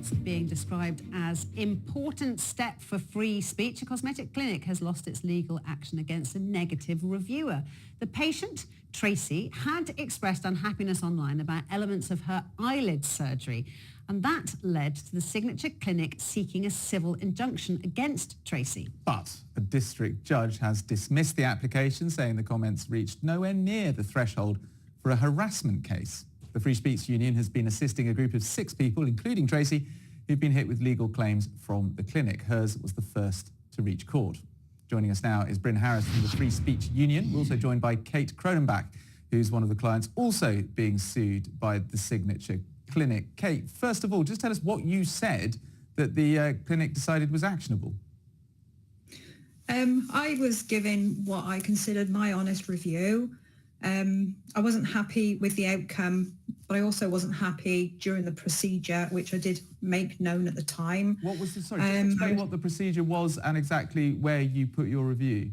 what's being described as important step for free speech, a cosmetic clinic has lost its legal action against a negative reviewer. The patient, Tracy, had expressed unhappiness online about elements of her eyelid surgery, and that led to the Signature Clinic seeking a civil injunction against Tracy. But a district judge has dismissed the application, saying the comments reached nowhere near the threshold for a harassment case. The Free Speech Union has been assisting a group of 6 people, including Tracy, who've been hit with legal claims from the clinic. Hers was the first to reach court. Joining us now is Bryn Harris from the Free Speech Union. We're also joined by Kate Cronenbach, who's one of the clients also being sued by the Signature Clinic. Kate, first of all, just tell us what you said that the clinic decided was actionable. I was given what I considered my honest review. I wasn't happy with the outcome, but I also wasn't happy during the procedure, which I did make known at the time. What was the, sorry, just explain what the procedure was and exactly where you put your review.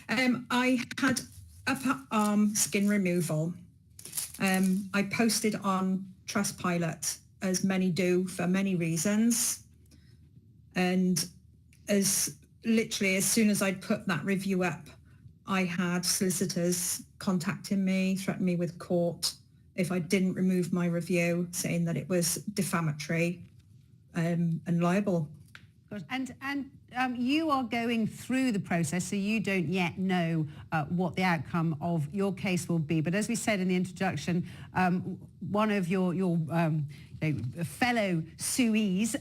I had upper arm skin removal. I posted on Trustpilot, as many do for many reasons. And literally as soon as I'd put that review up, I had solicitors contacting me, threatening me with court if I didn't remove my review, saying that it was defamatory and liable. And you are going through the process, so you don't yet know what the outcome of your case will be. But as we said in the introduction, one of your fellow suees,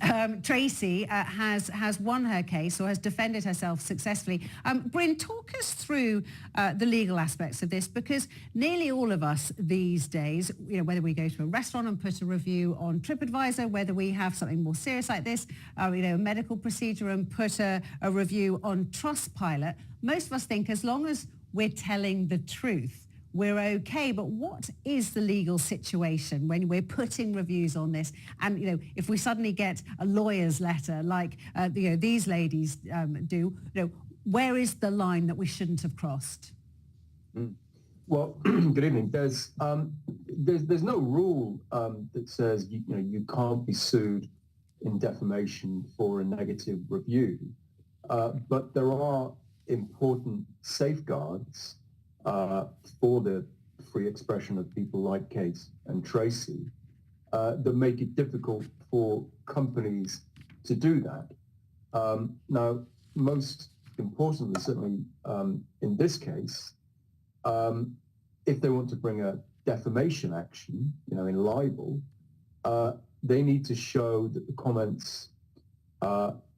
Tracy, has won her case or has defended herself successfully. Bryn, talk us through the legal aspects of this, because nearly all of us these days, whether we go to a restaurant and put a review on TripAdvisor, whether we have something more serious like this, a medical procedure and put a review on Trustpilot, most of us think as long as we're telling the truth, we're okay. But what is the legal situation when we're putting reviews on this? And, if we suddenly get a lawyer's letter like, these ladies do, where is the line that we shouldn't have crossed? Well, good evening. There's no rule that says, you can't be sued in defamation for a negative review. But there are important safeguards for the free expression of people like Kate and Tracy that make it difficult for companies to do that. Now, most importantly, certainly in this case, if they want to bring a defamation action, in libel, they need to show that the comments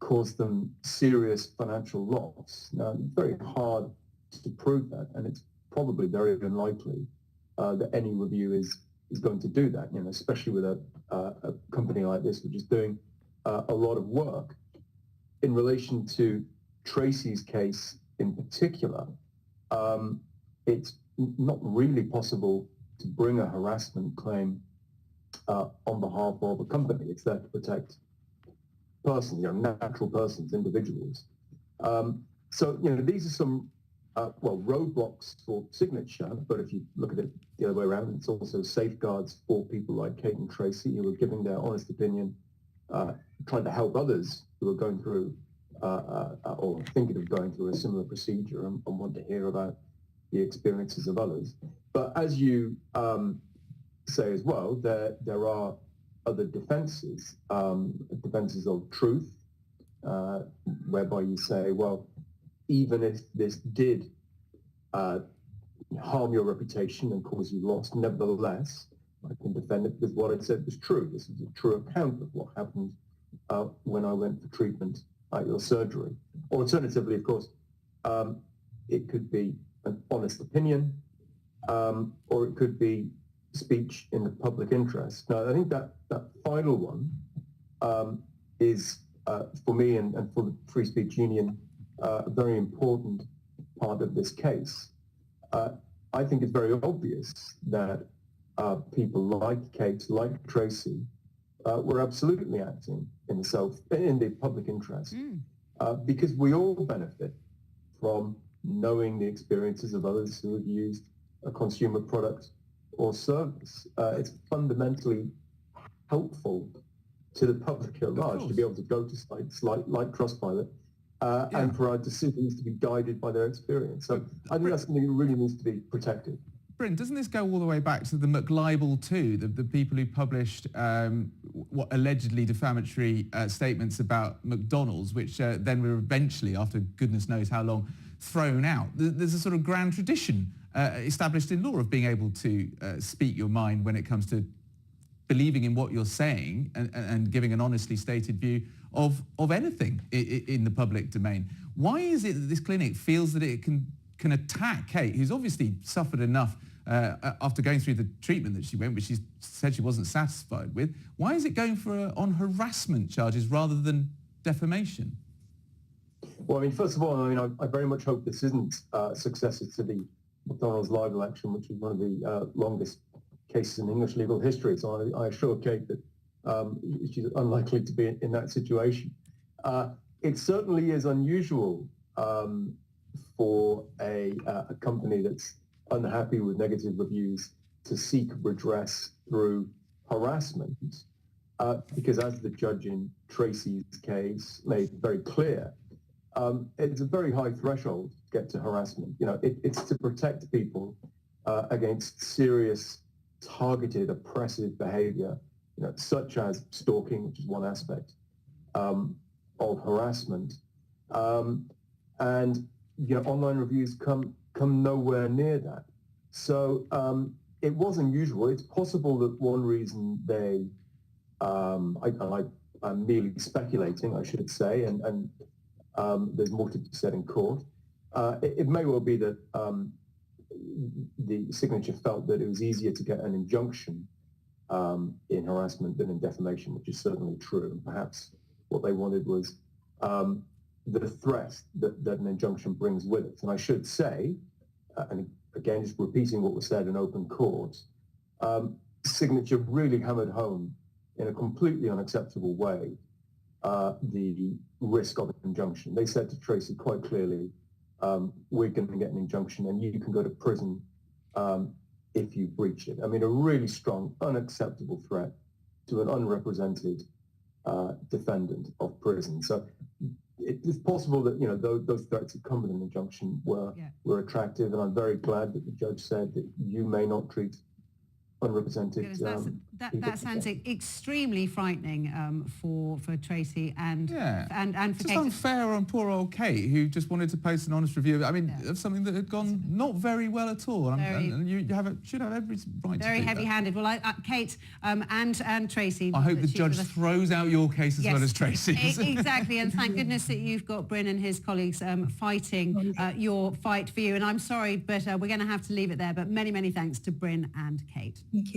caused them serious financial loss. Now, it's very hard to prove that, and it's probably very unlikely that any review is going to do that, especially with a company like this, which is doing a lot of work. In relation to Tracy's case in particular, it's not really possible to bring a harassment claim on behalf of a company. It's there to protect persons, natural persons, individuals. So, these are some roadblocks for signature, but if you look at it the other way around, it's also safeguards for people like Kate and Tracy, who are giving their honest opinion, trying to help others who are going through or thinking of going through a similar procedure and want to hear about the experiences of others. But as you say as well, there are other defenses, defenses of truth, whereby you say, well, even if this did harm your reputation and cause you loss, nevertheless, I can defend it because what I said was true. This is a true account of what happened when I went for treatment at your surgery. Alternatively, of course, it could be an honest opinion, or it could be speech in the public interest. Now, I think that final one is, for me and for the Free Speech Union, a very important part of this case. I think it's very obvious that people like Kate, like Tracy, were absolutely acting in the public interest, because we all benefit from knowing the experiences of others who have used a consumer product or service. It's fundamentally helpful to the public at large to be able to go to sites like Trustpilot and for our decisions to be guided by their experience. So I think that's something that really needs to be protected. Bryn, doesn't this go all the way back to the McLibel too, the people who published what allegedly defamatory statements about McDonald's, which then were eventually, after goodness knows how long, thrown out? There's a sort of grand tradition established in law of being able to speak your mind when it comes to believing in what you're saying and giving an honestly stated view of anything in the public domain. Why is it that this clinic feels that it can attack Kate, who's obviously suffered enough after going through the treatment that she went, which she said she wasn't satisfied with? Why is it going on harassment charges rather than defamation? Well, I mean, first of all, I very much hope this isn't successor to the McDonald's libel action, which is one of the longest cases in English legal history. So I assure Kate that she's unlikely to be in that situation. It certainly is unusual for a company that's unhappy with negative reviews to seek redress through harassment, because as the judge in Tracy's case made very clear, it's a very high threshold to get to harassment. It's to protect people against serious, targeted, oppressive behavior, such as stalking, which is one aspect of harassment, and online reviews come nowhere near that. So it was unusual. It's possible that one reason they, I'm merely speculating, I should say, and there's more to be said in court. It may well be that the signature felt that it was easier to get an injunction in harassment than in defamation, which is certainly true. And perhaps what they wanted was the threat that an injunction brings with it. And I should say, and again, just repeating what was said in open court, signature really hammered home in a completely unacceptable way the risk of an injunction. They said to Tracy quite clearly, we're going to get an injunction and you can go to prison if you breach it. I mean, a really strong, unacceptable threat to an unrepresented defendant of prison. So it's possible that those threats that come with an injunction were attractive, and I'm very glad that the judge said that you may not treat unrepresented that sounds extremely frightening for Tracy and for Just Kate. unfair on poor old Kate, who just wanted to post an honest review. I mean, of something that had gone not very well at all. And you should have every right to Very do heavy-handed. Well, Kate and Tracy. I hope the judge throws out your case as well as Tracy's. Exactly, and thank goodness that you've got Bryn and his colleagues fighting your fight for you. And I'm sorry, but we're going to have to leave it there. But many, many thanks to Bryn and Kate. Thank you.